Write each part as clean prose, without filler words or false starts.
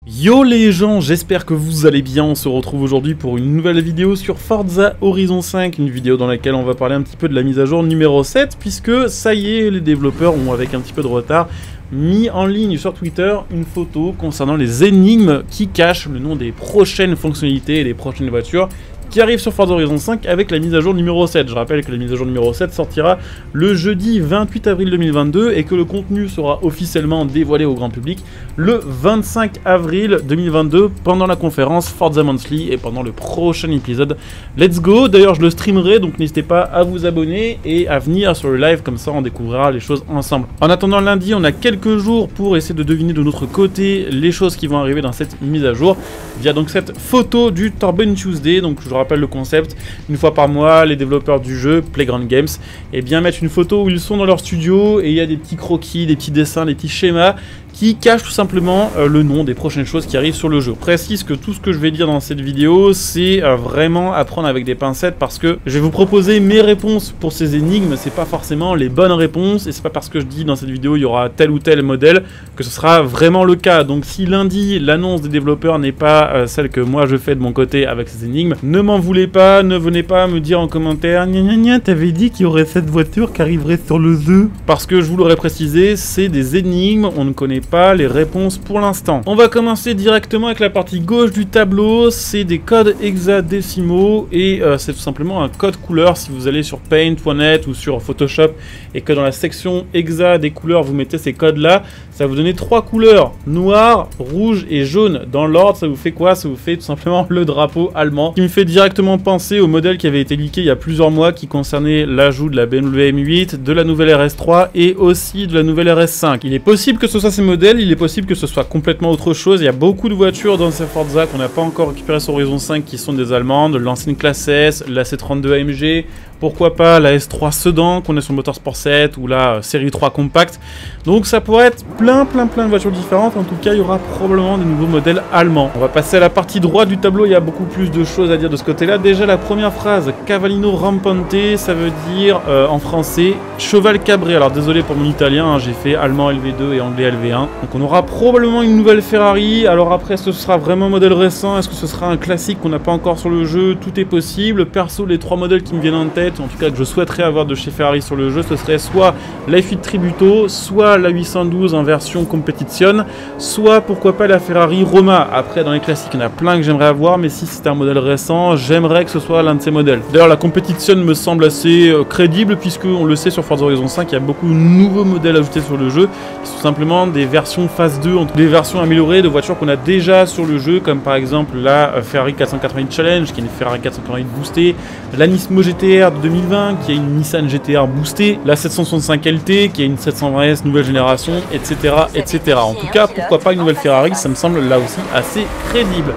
Yo les gens, j'espère que vous allez bien, on se retrouve aujourd'hui pour une nouvelle vidéo sur Forza Horizon 5, une vidéo dans laquelle on va parler un petit peu de la mise à jour numéro 7, puisque ça y est, les développeurs ont, avec un petit peu de retard, mis en ligne sur Twitter une photo concernant les énigmes qui cachent le nom des prochaines fonctionnalités et des prochaines voitures qui arrive sur Forza Horizon 5 avec la mise à jour numéro 7. Je rappelle que la mise à jour numéro 7 sortira le jeudi 28 avril 2022 et que le contenu sera officiellement dévoilé au grand public le 25 avril 2022 pendant la conférence Forza Monthly et pendant le prochain épisode Let's Go. D'ailleurs je le streamerai, donc n'hésitez pas à vous abonner et à venir sur le live, comme ça on découvrira les choses ensemble. En attendant lundi, on a quelques jours pour essayer de deviner de notre côté les choses qui vont arriver dans cette mise à jour via donc cette photo du Torben Tuesday. Donc je rappelle le concept, une fois par mois, les développeurs du jeu, Playground Games, et bien mettre une photo où ils sont dans leur studio et il y a des petits croquis, des petits dessins, des petits schémas qui cachent tout simplement le nom des prochaines choses qui arrivent sur le jeu. Je précise que tout ce que je vais dire dans cette vidéo, c'est vraiment à prendre avec des pincettes parce que je vais vous proposer mes réponses pour ces énigmes, c'est pas forcément les bonnes réponses et c'est pas parce que je dis dans cette vidéo il y aura tel ou tel modèle que ce sera vraiment le cas. Donc si lundi l'annonce des développeurs n'est pas celle que moi je fais de mon côté avec ces énigmes, ne m'en voulez pas, ne venez pas me dire en commentaire gna gna gna, t'avais dit qu'il y aurait cette voiture qui arriverait sur le jeu. Parce que je vous l'aurais précisé, c'est des énigmes, on ne connaît pas les réponses pour l'instant. On va commencer directement avec la partie gauche du tableau, c'est des codes hexadécimaux et c'est tout simplement un code couleur. Si vous allez sur Paint.net ou sur Photoshop et que dans la section hexa des couleurs vous mettez ces codes là, ça va vous donner trois couleurs, noir, rouge et jaune. Dans l'ordre, ça vous fait quoi? Ça vous fait tout simplement le drapeau allemand, qui me fait directement penser au modèle qui avait été leaké il y a plusieurs mois qui concernait l'ajout de la BMW M8, de la nouvelle RS3 et aussi de la nouvelle RS5. Il est possible que ce soit ces modèles, il est possible que ce soit complètement autre chose. Il y a beaucoup de voitures dans ces Forza qu'on n'a pas encore récupérées sur Horizon 5 qui sont des allemandes, l'ancienne classe S, la C32 AMG, pourquoi pas la S3 Sedan qu'on a sur Motorsport 7 ou la série 3 Compact. Donc ça pourrait être plein de voitures différentes. En tout cas il y aura probablement des nouveaux modèles allemands. On va passer à la partie droite du tableau, il y a beaucoup plus de choses à dire de ce côté là. Déjà la première phrase, Cavallino Rampante, ça veut dire en français cheval cabré. Alors désolé pour mon italien, hein, j'ai fait allemand LV2 et anglais LV1. Donc on aura probablement une nouvelle Ferrari. Alors après, ce sera vraiment un modèle récent, est-ce que ce sera un classique qu'on n'a pas encore sur le jeu? Tout est possible. Perso, les trois modèles qui me viennent en tête, en tout cas que je souhaiterais avoir de chez Ferrari sur le jeu, ce serait soit la F8 Tributo, soit la 812 en version Competition, soit pourquoi pas la Ferrari Roma. Après dans les classiques il y en a plein que j'aimerais avoir, mais si c'est un modèle récent, j'aimerais que ce soit l'un de ces modèles. D'ailleurs la Competition me semble assez crédible, puisque on le sait sur Forza Horizon 5 il y a beaucoup de nouveaux modèles ajoutés sur le jeu, qui sont simplement des versions phase 2, des versions améliorées de voitures qu'on a déjà sur le jeu, comme par exemple la Ferrari 488 Challenge qui est une Ferrari 488 boostée, la Nismo GTR de 2020 qui est une Nissan GTR boostée, la 765 LT qui est une 720S nouvelle génération, etc. etc. En tout cas, pourquoi pas une nouvelle Ferrari, ça me semble là aussi assez crédible.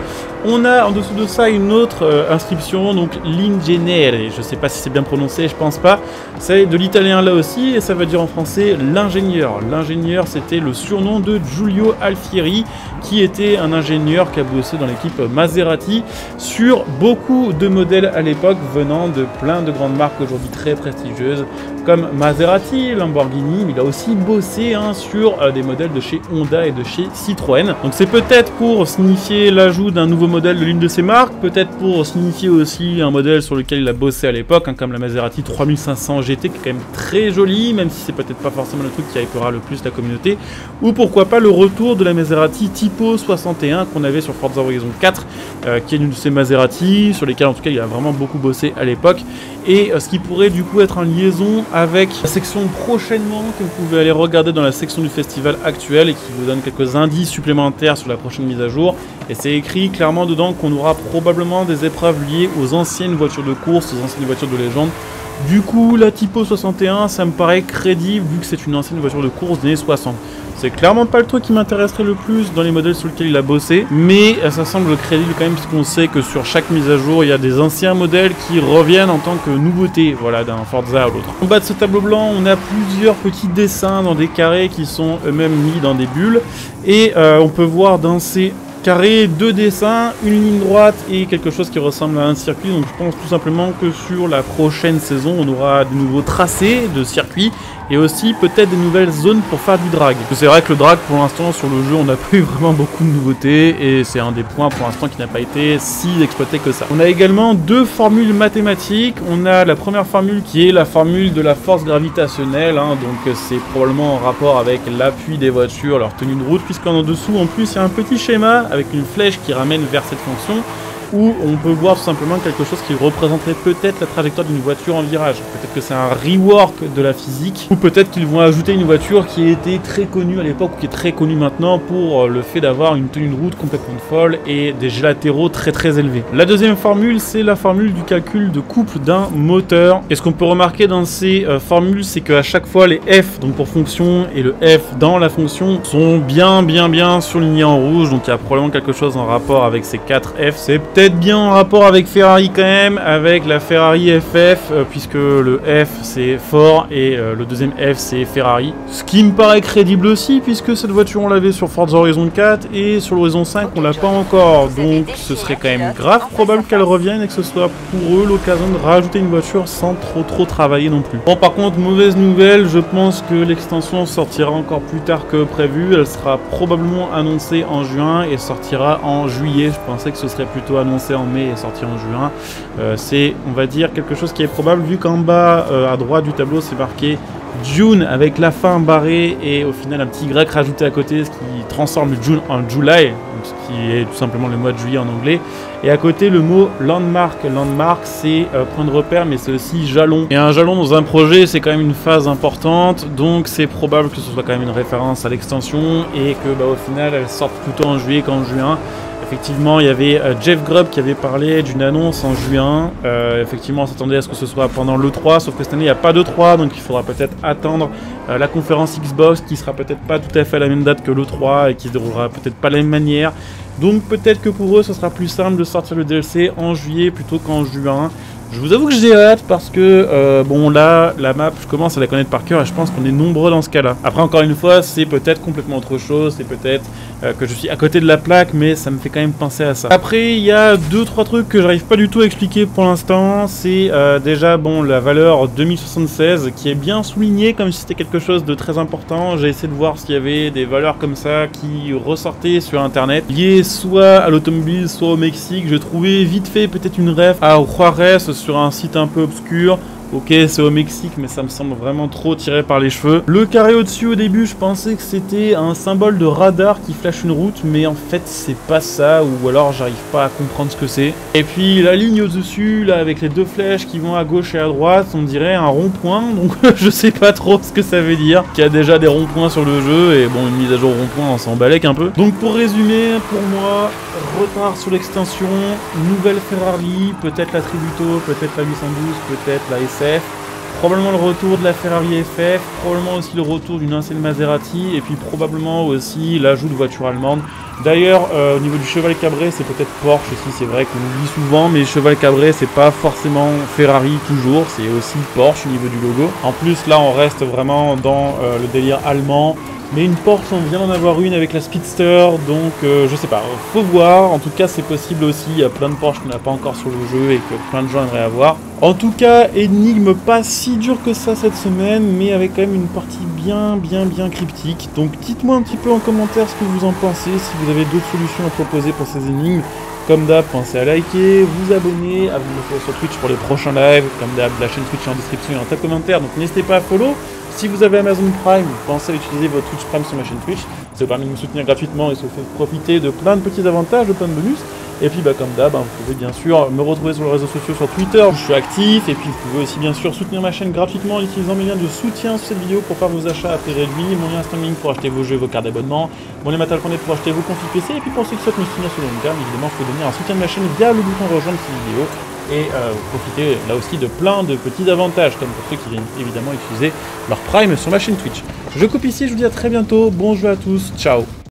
On a en dessous de ça une autre inscription, donc l'ingénieur, je sais pas si c'est bien prononcé, je pense pas, c'est de l'italien là aussi, et ça veut dire en français l'ingénieur. L'ingénieur, c'était le surnom de Giulio Alfieri, qui était un ingénieur qui a bossé dans l'équipe Maserati sur beaucoup de modèles à l'époque, venant de plein de grandes marques aujourd'hui très prestigieuses, comme Maserati, Lamborghini, mais il a aussi bossé sur des modèles de chez Honda et de chez Citroën. Donc c'est peut-être pour signifier l'ajout d'un nouveau modèle de l'une de ces marques, peut-être pour signifier aussi un modèle sur lequel il a bossé à l'époque, comme la Maserati 3500 GT, qui est quand même très jolie, même si c'est peut-être pas forcément le truc qui hypera le plus la communauté, ou pourquoi pas le retour de la Maserati Tipo 61 qu'on avait sur Forza Horizon 4, qui est une de ces Maserati sur lesquelles en tout cas il a vraiment beaucoup bossé à l'époque, et ce qui pourrait du coup être en liaison avec la section prochainement que vous pouvez aller regarder dans la section du festival actuel et qui vous donne quelques indices supplémentaires sur la prochaine mise à jour. Et c'est écrit clairement dedans qu'on aura probablement des épreuves liées aux anciennes voitures de course, aux anciennes voitures de légende. Du coup, la Tipo 61, ça me paraît crédible vu que c'est une ancienne voiture de course des années 60. C'est clairement pas le truc qui m'intéresserait le plus dans les modèles sur lesquels il a bossé, mais ça semble crédible quand même, puisqu'on sait que sur chaque mise à jour, il y a des anciens modèles qui reviennent en tant que nouveauté, voilà, d'un Forza à l'autre. En bas de ce tableau blanc, on a plusieurs petits dessins dans des carrés qui sont eux-mêmes mis dans des bulles, et on peut voir dans ces carré, 2 dessins, une ligne droite et quelque chose qui ressemble à un circuit. Donc je pense tout simplement que sur la prochaine saison, on aura de nouveaux tracés de circuits et aussi peut-être des nouvelles zones pour faire du drag. C'est vrai que le drag pour l'instant sur le jeu, on n'a pas eu vraiment beaucoup de nouveautés et c'est un des points pour l'instant qui n'a pas été si exploité que ça. On a également 2 formules mathématiques. On a la première formule qui est la formule de la force gravitationnelle, donc c'est probablement en rapport avec l'appui des voitures, leur tenue de route, puisqu'en dessous en plus il y a un petit schéma avec une flèche qui ramène vers cette fonction, où on peut voir tout simplement quelque chose qui représenterait peut-être la trajectoire d'une voiture en virage. Peut-être que c'est un rework de la physique, ou peut-être qu'ils vont ajouter une voiture qui était très connue à l'époque, ou qui est très connue maintenant pour le fait d'avoir une tenue de route complètement folle et des jets latéraux très élevés. La deuxième formule, c'est la formule du calcul de couple d'un moteur. Et ce qu'on peut remarquer dans ces formules, c'est qu'à chaque fois les F, donc pour fonction, et le F dans la fonction, sont bien surlignés en rouge, donc il y a probablement quelque chose en rapport avec ces 4 F. C'est peut-être bien en rapport avec Ferrari quand même, avec la Ferrari FF, puisque le F c'est Ford et le deuxième F c'est Ferrari. Ce qui me paraît crédible aussi, puisque cette voiture on l'avait sur Forza Horizon 4 et sur l'Horizon 5 on l'a pas encore, donc ce serait quand même grave probable qu'elle revienne et que ce soit pour eux l'occasion de rajouter une voiture sans trop travailler non plus. Bon, par contre, mauvaise nouvelle, je pense que l'extension sortira encore plus tard que prévu. Elle sera probablement annoncée en juin et sortira en juillet. Je pensais que ce serait plutôt annoncé en mai et sorti en juin. C'est, on va dire, quelque chose qui est probable vu qu'en bas à droite du tableau c'est marqué June avec la fin barrée et au final un petit grec rajouté à côté, ce qui transforme June en July, ce qui est tout simplement le mois de juillet en anglais. Et à côté le mot landmark. Landmark c'est point de repère, mais c'est aussi jalon. Et un jalon dans un projet c'est quand même une phase importante, donc c'est probable que ce soit quand même une référence à l'extension et que au final elle sorte plutôt en juillet qu'en juin. Effectivement, il y avait Jeff Grubb qui avait parlé d'une annonce en juin. Effectivement, on s'attendait à ce que ce soit pendant l'E3, sauf que cette année, il n'y a pas d'E3, donc il faudra peut-être attendre la conférence Xbox, qui sera peut-être pas tout à fait à la même date que l'E3 et qui se déroulera peut-être pas de la même manière. Donc peut-être que pour eux, ce sera plus simple de sortir le DLC en juillet plutôt qu'en juin. Je vous avoue que j'ai hâte parce que, bon là, la map, je commence à la connaître par cœur et je pense qu'on est nombreux dans ce cas-là. Après, encore une fois, c'est peut-être complètement autre chose, c'est peut-être que je suis à côté de la plaque, mais ça me fait quand même penser à ça. Après, il y a 2-3 trucs que j'arrive pas du tout à expliquer pour l'instant. C'est déjà, bon, la valeur 2076 qui est bien soulignée comme si c'était quelque chose de très important. J'ai essayé de voir s'il y avait des valeurs comme ça qui ressortaient sur internet, liées soit à l'automobile, soit au Mexique. J'ai trouvé vite fait peut-être une ref à Juarez sur un site un peu obscur. Ok, c'est au Mexique, mais ça me semble vraiment trop tiré par les cheveux. Le carré au-dessus, au début, je pensais que c'était un symbole de radar qui flash une route, mais en fait, c'est pas ça, ou alors j'arrive pas à comprendre ce que c'est. Et puis, la ligne au-dessus, là, avec les 2 flèches qui vont à gauche et à droite, on dirait un rond-point, donc je sais pas trop ce que ça veut dire. Il y a déjà des ronds-points sur le jeu, et bon, une mise à jour rond-point, on s'en balèque un peu. Donc, pour résumer, pour moi, retard sur l'extension, nouvelle Ferrari, peut-être la Tributo, peut-être la 812, peut-être la SF. Probablement le retour de la Ferrari FF, probablement aussi le retour d'une ancienne Maserati, et puis probablement aussi l'ajout de voitures allemandes. D'ailleurs, au niveau du cheval cabré, c'est peut-être Porsche aussi, c'est vrai qu'on oublie souvent, mais cheval cabré, c'est pas forcément Ferrari toujours, c'est aussi Porsche au niveau du logo. En plus, là, on reste vraiment dans le délire allemand. Mais une Porsche, on vient d'en avoir une avec la Speedster, donc je sais pas, faut voir. En tout cas, c'est possible aussi, il y a plein de Porsche qu'on n'a pas encore sur le jeu et que plein de gens aimeraient avoir. En tout cas, énigme pas si dur que ça cette semaine, mais avec quand même une partie bien cryptique. Donc dites-moi un petit peu en commentaire ce que vous en pensez, si vous avez d'autres solutions à proposer pour ces énigmes. Comme d'hab, pensez à liker, vous abonner, à vous follow sur Twitch pour les prochains lives. Comme d'hab, la chaîne Twitch est en description et en tas de commentaires, donc n'hésitez pas à follow. Si vous avez Amazon Prime, pensez à utiliser votre Twitch Prime sur ma chaîne Twitch. Ça vous permet de me soutenir gratuitement et ça vous fait profiter de plein de petits avantages, de plein de bonus. Et puis comme d'hab, vous pouvez bien sûr me retrouver sur les réseaux sociaux, sur Twitter, où je suis actif. Et puis vous pouvez aussi bien sûr soutenir ma chaîne gratuitement en utilisant mes liens de soutien sur cette vidéo pour faire vos achats à prix réduit. Mon lien Instant Link pour acheter vos jeux et vos cartes d'abonnement. Mon lien Matal.net pour acheter vos configs PC. Et puis pour ceux qui souhaitent me soutenir sur le long terme, évidemment, je peux donner un soutien de ma chaîne via le bouton rejoindre cette vidéo. Et profiter là aussi de plein de petits avantages, comme pour ceux qui viennent évidemment utiliser leur Prime sur ma chaîne Twitch. Je coupe ici, je vous dis à très bientôt, bon jeu à tous, ciao.